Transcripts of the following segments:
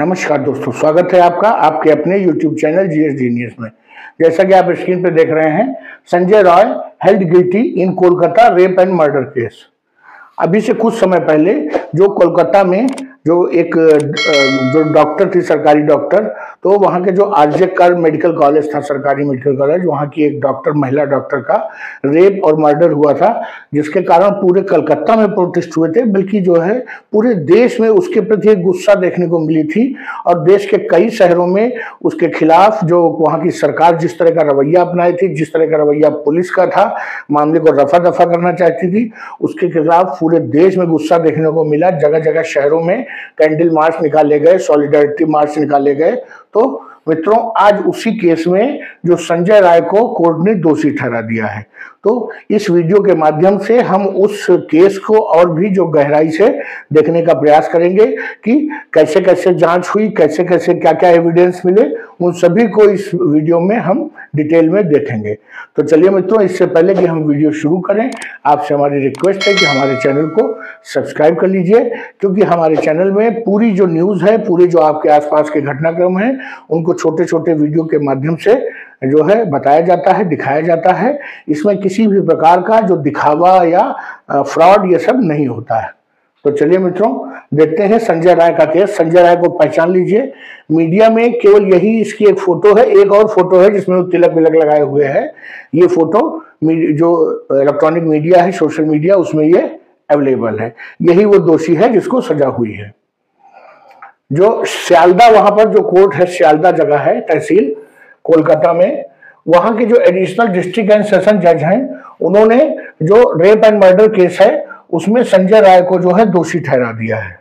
नमस्कार दोस्तों, स्वागत है आपका आपके अपने YouTube चैनल जीएस जीनियस में। जैसा कि आप स्क्रीन पर देख रहे हैं, Sanjay Roy held guilty in Kolkata rape and murder case. अभी से कुछ समय पहले जो कोलकाता में जो डॉक्टर थी, सरकारी डॉक्टर, तो वहाँ के जो आरजे कर मेडिकल कॉलेज था, सरकारी मेडिकल कॉलेज, वहाँ की एक डॉक्टर, महिला डॉक्टर का रेप और मर्डर हुआ था, जिसके कारण पूरे कलकत्ता में प्रोटेस्ट हुए थे। बल्कि जो है पूरे देश में उसके प्रति एक गुस्सा देखने को मिली थी और देश के कई शहरों में उसके खिलाफ जो वहाँ की सरकार जिस तरह का रवैया अपनाई थी, जिस तरह का रवैया पुलिस का था, मामले को रफा दफा करना चाहती थी, उसके खिलाफ पूरे देश में गुस्सा देखने को मिला। जगह जगह शहरों में कैंडल मार्च निकाले गए, सॉलिडारिटी मार्च निकाले गए। तो मित्रों, आज उसी केस में जो संजय राय को कोर्ट ने दोषी ठहरा दिया है। तो इस वीडियो के माध्यम से हम उस केस को और भी जो गहराई से देखने का प्रयास करेंगे कि कैसे कैसे जांच हुई, कैसे कैसे क्या क्या एविडेंस मिले, उन सभी को इस वीडियो में हम डिटेल में देखेंगे। तो चलिए मित्रों, इससे पहले कि हम वीडियो शुरू करें, आपसे हमारी रिक्वेस्ट है कि हमारे चैनल को सब्सक्राइब कर लीजिए, क्योंकि हमारे चैनल में पूरी जो न्यूज़ है, पूरे जो आपके आसपास के घटनाक्रम हैं, उनको छोटे छोटे वीडियो के माध्यम से जो है बताया जाता है, दिखाया जाता है। इसमें किसी भी प्रकार का जो दिखावा या फ्रॉड ये सब नहीं होता है। तो चलिए मित्रों, देखते हैं संजय राय का केस। संजय राय को पहचान लीजिए। मीडिया में केवल यही इसकी एक फोटो है, एक और फोटो है जिसमें वो तिलक विलक लगाए हुए है। ये फोटो जो इलेक्ट्रॉनिक मीडिया है, सोशल मीडिया, उसमें ये अवेलेबल है। यही वो दोषी है जिसको सजा हुई है। जो सियालदा, वहां पर जो कोर्ट है, सियालदा जगह है, तहसील कोलकाता में, वहां के जो एडिशनल डिस्ट्रिक्ट एंड सेशन जज हैं, उन्होंने जो रेप एंड मर्डर केस है उसमें संजय राय को जो है दोषी ठहरा दिया है।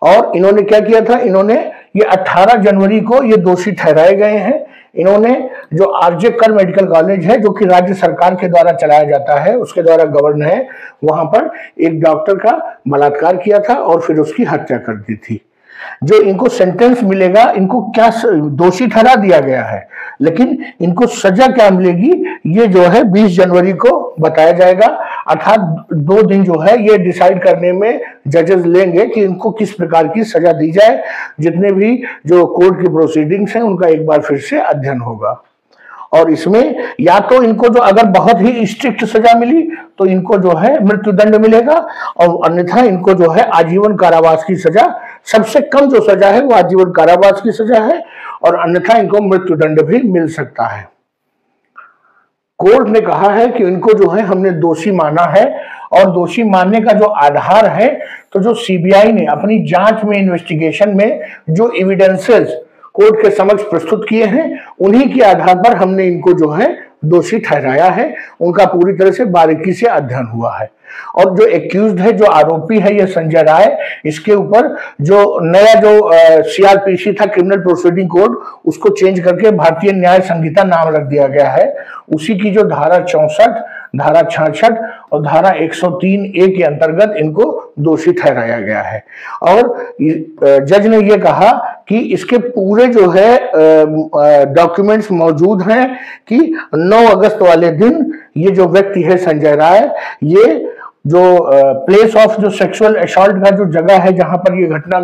और इन्होंने क्या किया था, इन्होंने ये 18 जनवरी को ये दोषी ठहराए गए हैं। इन्होंने जो आरजे कर मेडिकल कॉलेज है, जो कि राज्य सरकार के द्वारा चलाया जाता है, उसके द्वारा गवर्न है, वहां पर एक डॉक्टर का बलात्कार किया था और फिर उसकी हत्या कर दी थी। जो इनको सेंटेंस मिलेगा, इनको क्या दोषी ठहरा दिया गया है, लेकिन इनको सजा क्या मिलेगी ये जो है 20 जनवरी को बताया जाएगा। अर्थात 2 दिन जो है ये डिसाइड करने में जजेस लेंगे कि इनको किस प्रकार की सजा दी जाए। जितने भी जो कोर्ट की प्रोसीडिंग्स हैं उनका एक बार फिर से अध्ययन होगा। और इसमें या तो इनको जो अगर बहुत ही स्ट्रिक्ट सजा मिली तो इनको जो है मृत्युदंड मिलेगा, और अन्यथा इनको जो है आजीवन कारावास की सजा, सबसे कम जो सजा है वो आजीवन कारावास की सजा है, और अन्यथा इनको मृत्युदंड भी मिल सकता है। कोर्ट ने कहा है कि इनको जो है हमने दोषी माना है, और दोषी मानने का जो आधार है, तो जो सीबीआई ने अपनी जांच में, इन्वेस्टिगेशन में जो एविडेंसेस कोर्ट के समक्ष प्रस्तुत किए हैं, उन्हीं के आधार पर हमने इनको जो है दोषी ठहराया है। उनका पूरी तरह से बारीकी से अध्ययन हुआ है। और जो एक्यूज्ड है, जो आरोपी है ये संजय राय, इसके ऊपर जो नया जो सीआरपीसी था, क्रिमिनल प्रोसीडिंग कोड, उसको चेंज करके भारतीय न्याय संहिता नाम रख दिया गया है। उसी की जो धारा 64, धारा 66 और धारा 103A के अंतर्गत इनको दोषी ठहराया गया है। और जज ने ये कहा कि इसके पूरे जो है डॉक्यूमेंट्स मौजूद हैं कि 9 अगस्त वाले दिन ये जो व्यक्ति है संजय राय, ये जो प्लेस ऑफ जो सेक्सुअल असॉल्ट का जो जगह है जहां पर ये घटना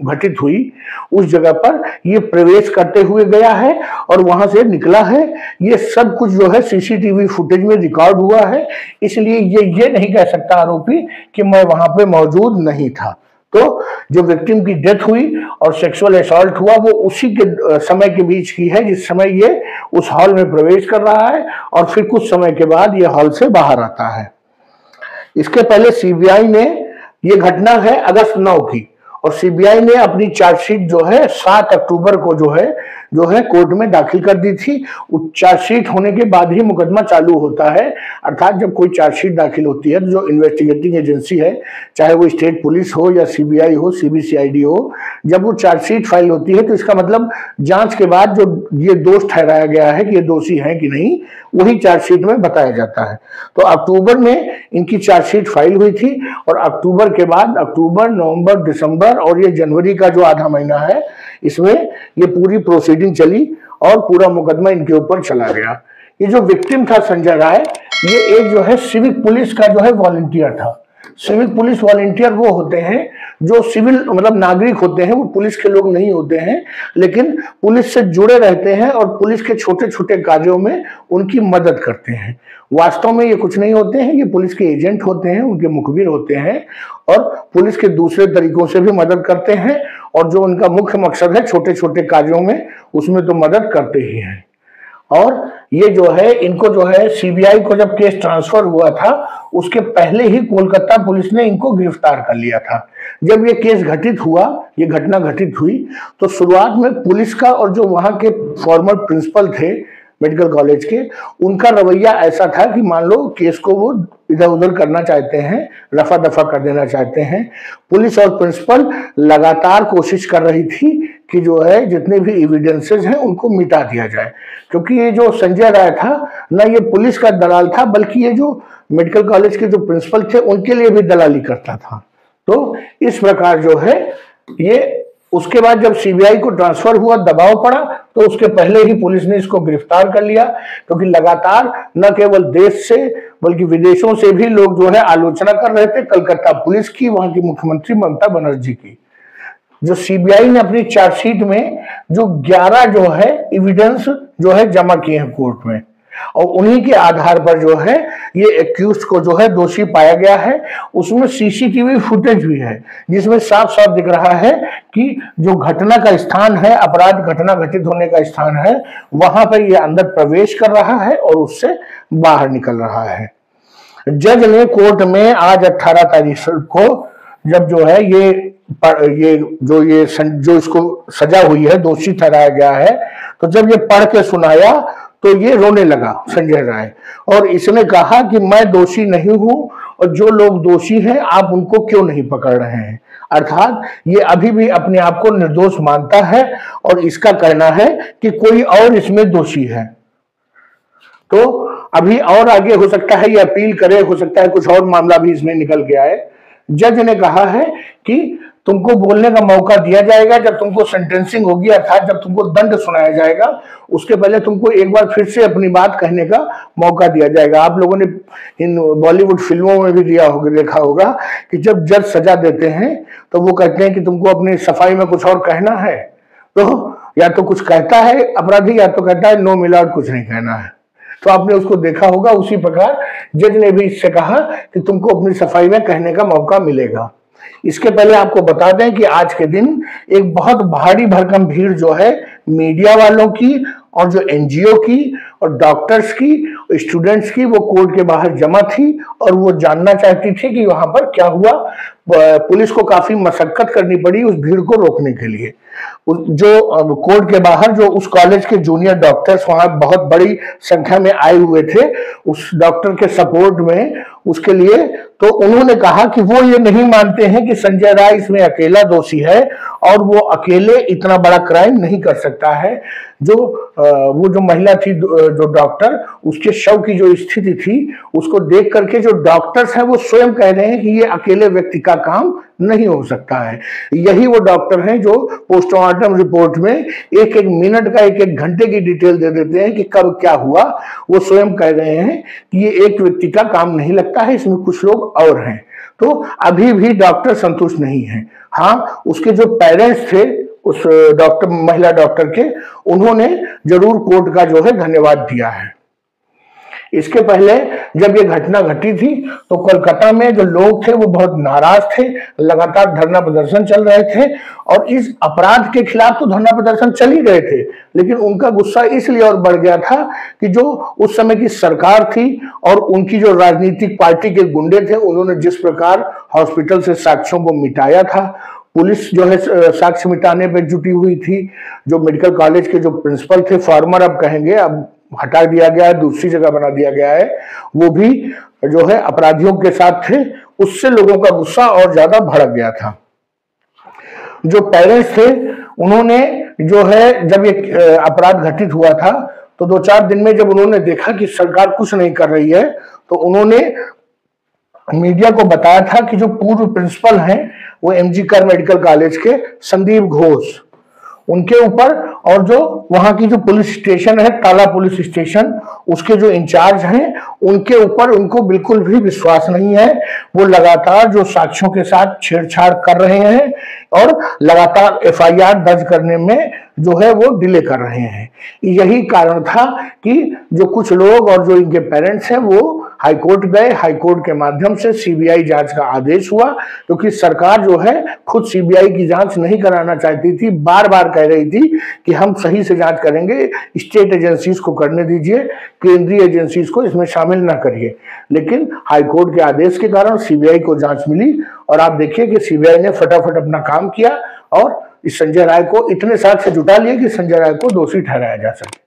घटित हुई, उस जगह पर ये प्रवेश करते हुए गया है और वहां से निकला है। ये सब कुछ जो है सीसीटीवी फुटेज में रिकॉर्ड हुआ है। इसलिए ये नहीं कह सकता आरोपी कि मैं वहां पे मौजूद नहीं था। तो जो विक्टिम की डेथ हुई और सेक्सुअल असॉल्ट हुआ, वो उसी के समय के बीच की है जिस समय ये उस हॉल में प्रवेश कर रहा है, और फिर कुछ समय के बाद ये हॉल से बाहर आता है। इसके पहले सीबीआई ने, ये घटना है अगस्त 9 की, और सीबीआई ने अपनी चार्जशीट जो है 7 अक्टूबर को जो है कोर्ट में दाखिल कर दी थी। चार्जशीट होने के बाद ही मुकदमा चालू होता है। अर्थात जब कोई चार्जशीट दाखिल होती है तो जो इन्वेस्टिगेटिंग एजेंसी है, चाहे वो स्टेट पुलिस हो या सीबीआई हो, सीबीसीआईडी हो, जब वो चार्जशीट फाइल होती है तो इसका मतलब जांच के बाद जो ये दोष ठहराया गया है कि ये दोषी है कि नहीं, वही चार्जशीट में बताया जाता है। तो अक्टूबर में इनकी चार्जशीट फाइल हुई थी, और अक्टूबर के बाद अक्टूबर, नवंबर, दिसंबर और ये जनवरी का जो आधा महीना है, इसमें ये पूरी प्रोसीडिंग चली और पूरा मुकदमा इनके ऊपर चला गया। ये जो विक्टिम था संजय राय, ये एक जो है सिविक पुलिस का जो है वॉलंटियर था। सिविक पुलिस वॉलंटियर वो होते हैं जो सिविल मतलब नागरिक होते हैं, वो पुलिस के लोग नहीं होते हैं, लेकिन पुलिस से जुड़े रहते हैं और पुलिस के छोटे छोटे कार्यों में उनकी मदद करते हैं। वास्तव में ये कुछ नहीं होते हैं, ये पुलिस के एजेंट होते हैं, उनके मुखबिर होते हैं और पुलिस के दूसरे तरीकों से भी मदद करते हैं, और जो उनका मुख्य मकसद है छोटे छोटे कार्यों में, उसमें तो मदद करते ही हैं। और ये जो है इनको जो है सीबीआई को जब केस ट्रांसफर हुआ था उसके पहले ही कोलकाता पुलिस ने इनको गिरफ्तार कर लिया था। जब ये केस घटित हुआ, ये घटना घटित हुई, तो शुरुआत में पुलिस का और जो वहां के फॉर्मर प्रिंसिपल थे मेडिकल कॉलेज के, उनका रवैया ऐसा था कि मान लो केस को वो इधर उधर करना चाहते हैं, रफा दफा कर देना चाहते हैं। पुलिस और प्रिंसिपल लगातार कोशिश कर रही थी कि जो है जितने भी एविडेंसेस हैं उनको मिटा दिया जाए, क्योंकि ये जो संजय राय था ना, ये पुलिस का दलाल था, बल्कि ये जो मेडिकल कॉलेज के जो प्रिंसिपल थे उनके लिए भी दलाली करता था। तो इस प्रकार जो है ये, उसके बाद जब सीबीआई को ट्रांसफर हुआ, दबाव पड़ा, तो उसके पहले ही पुलिस ने इसको गिरफ्तार कर लिया, क्योंकि लगातार न केवल देश से बल्कि विदेशों से भी लोग जो है आलोचना कर रहे थे कलकत्ता पुलिस की, वहां की मुख्यमंत्री ममता बनर्जी की। जो सीबीआई ने अपनी चार्जशीट में जो 11 जो है एविडेंस जो है जमा किए हैं कोर्ट में, और उन्हीं के आधार पर जो है ये एक्यूज्ड को जो है दोषी पाया गया है। उसमें सीसीटीवी फुटेज भी है जिसमें साफ साफ दिख रहा है कि जो घटना का स्थान है, अपराध घटना घटित होने का स्थान है, वहां पर ये अंदर प्रवेश कर रहा है और उससे बाहर निकल रहा है। जज ने कोर्ट में आज 18 तारीख को जब जो है जो इसको सजा हुई है, दोषी ठहराया गया है, तो जब ये पढ़ के सुनाया तो ये रोने लगा संजय राय, और इसने कहा कि मैं दोषी नहीं हूं और जो लोग दोषी हैं आप उनको क्यों नहीं पकड़ रहे हैं। अर्थात ये अभी भी अपने आप को निर्दोष मानता है और इसका कहना है कि कोई और इसमें दोषी है। तो अभी और आगे हो सकता है ये अपील करे, हो सकता है कुछ और मामला भी इसमें निकल के आए। जज ने कहा है कि तुमको बोलने का मौका दिया जाएगा जब तुमको सेंटेंसिंग होगी, अर्थात जब तुमको दंड सुनाया जाएगा, उसके पहले तुमको एक बार फिर से अपनी बात कहने का मौका दिया जाएगा। आप लोगों ने इन बॉलीवुड फिल्मों में भी देखा होगा कि जब जज सजा देते हैं तो वो कहते हैं कि तुमको अपनी सफाई में कुछ और कहना है, तो या तो कुछ कहता है अपराधी या तो कहता है नो मिलावट, कुछ नहीं कहना है। तो आपने उसको देखा होगा, उसी प्रकार जज ने भी इससे कहा कि तुमको अपनी सफाई में कहने का मौका मिलेगा। इसके पहले आपको बता दें कि आज के दिन एक बहुत भारी भरकम भीड़ जो है मीडिया वालों की और जो एनजीओ की और डॉक्टर्स की, स्टूडेंट्स की, वो कोर्ट के बाहर जमा थी और वो जानना चाहती थी कि वहां पर क्या हुआ। पुलिस को काफी मशक्कत करनी पड़ी उस भीड़ को रोकने के लिए। जो कोर्ट के बाहर जो उस कॉलेज के जूनियर डॉक्टर्स वहां बहुत बड़ी संख्या में आए हुए थे उस डॉक्टर के सपोर्ट में, उसके लिए, तो उन्होंने कहा कि वो ये नहीं मानते हैं कि संजय राय इसमें अकेला दोषी है और वो अकेले इतना बड़ा क्राइम नहीं कर सकता है। वो जो महिला थी, जो डॉक्टर, उसके शव की जो स्थिति थी उसको देख करके जो डॉक्टर्स हैं वो स्वयं कह रहे हैं कि ये अकेले व्यक्ति का काम नहीं हो सकता है। यही वो डॉक्टर हैं जो पोस्टमार्टम रिपोर्ट में एक एक मिनट का, एक एक घंटे की डिटेल दे देते हैं कि कब क्या हुआ। वो स्वयं कह रहे हैं कि ये एक व्यक्ति का काम नहीं लगता है, इसमें कुछ लोग और हैं। तो अभी भी डॉक्टर संतुष्ट नहीं है। हाँ, उसके जो पेरेंट्स थे उस डॉक्टर, महिला डॉक्टर के, उन्होंने जरूर कोर्ट का जो है धन्यवाद दिया है। इसके पहले जब ये घटना घटी थी तो कोलकाता में जो लोग थे वो बहुत नाराज थे, लगातार धरना प्रदर्शन चल रहे थे, और इस अपराध के खिलाफ तो धरना प्रदर्शन चल ही रहे थे, लेकिन उनका गुस्सा इसलिए और बढ़ गया था कि जो उस समय की सरकार थी और उनकी जो राजनीतिक पार्टी के गुंडे थे, उन्होंने जिस प्रकार हॉस्पिटल से साक्ष्यों को मिटाया था, पुलिस जो है साक्ष्य मिटाने पर जुटी हुई थी। जो मेडिकल कॉलेज के जो प्रिंसिपल थे, फॉर्मर अब कहेंगे, अब हटा दिया गया है, दूसरी जगह बना दिया गया है, वो भी जो है अपराधियों के साथ थे, उससे लोगों का गुस्सा और ज्यादा भड़क गया था। जो पेरेंट्स थे उन्होंने जो है जब ये अपराध घटित हुआ था तो 2-4 दिन में जब उन्होंने देखा कि सरकार कुछ नहीं कर रही है, तो उन्होंने मीडिया को बताया था कि जो पूर्व प्रिंसिपल हैं वो एमजी कर मेडिकल कॉलेज के, संदीप घोष, उनके ऊपर, और जो वहां की जो पुलिस स्टेशन है, टाला पुलिस स्टेशन, उसके जो इंचार्ज हैं उनके ऊपर उनको बिल्कुल भी विश्वास नहीं है। वो लगातार जो साक्ष्यों के साथ छेड़छाड़ कर रहे हैं और लगातार एफआईआर दर्ज करने में जो है वो डिले कर रहे हैं। यही कारण था कि जो कुछ लोग और जो इनके पेरेंट्स हैं वो हाईकोर्ट गए। हाईकोर्ट के माध्यम से सीबीआई जांच का आदेश हुआ, क्योंकि सरकार जो है खुद सीबीआई की जांच नहीं कराना चाहती थी। बार बार कह रही थी कि हम सही से जांच करेंगे, स्टेट एजेंसीज को करने दीजिए, केंद्रीय एजेंसीज को इसमें शामिल ना करिए। लेकिन हाईकोर्ट के आदेश के कारण सीबीआई को जांच मिली, और आप देखिए कि सीबीआई ने फटाफट अपना काम किया और इस संजय राय को इतने साक्ष्य जुटा लिए कि संजय राय को दोषी ठहराया जा सके।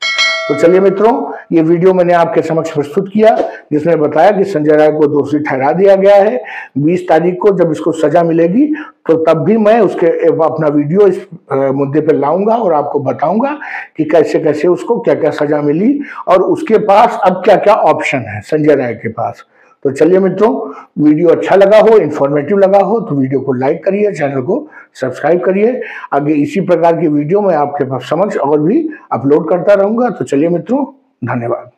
तो चलिए मित्रों, ये वीडियो मैंने आपके समक्ष प्रस्तुत किया, जिसमें बताया कि संजय राय को दोषी ठहरा दिया गया है। 20 तारीख को जब इसको सजा मिलेगी तो तब भी मैं उसके अपना वीडियो इस मुद्दे पर लाऊंगा और आपको बताऊंगा कि कैसे कैसे उसको क्या क्या सजा मिली और उसके पास अब क्या क्या ऑप्शन है संजय राय के पास। तो चलिए मित्रों, वीडियो अच्छा लगा हो, इंफॉर्मेटिव लगा हो तो वीडियो को लाइक करिए, चैनल को सब्सक्राइब करिए। आगे इसी प्रकार की वीडियो मैं आपके समक्ष और भी अपलोड करता रहूंगा। तो चलिए मित्रों, धन्यवाद।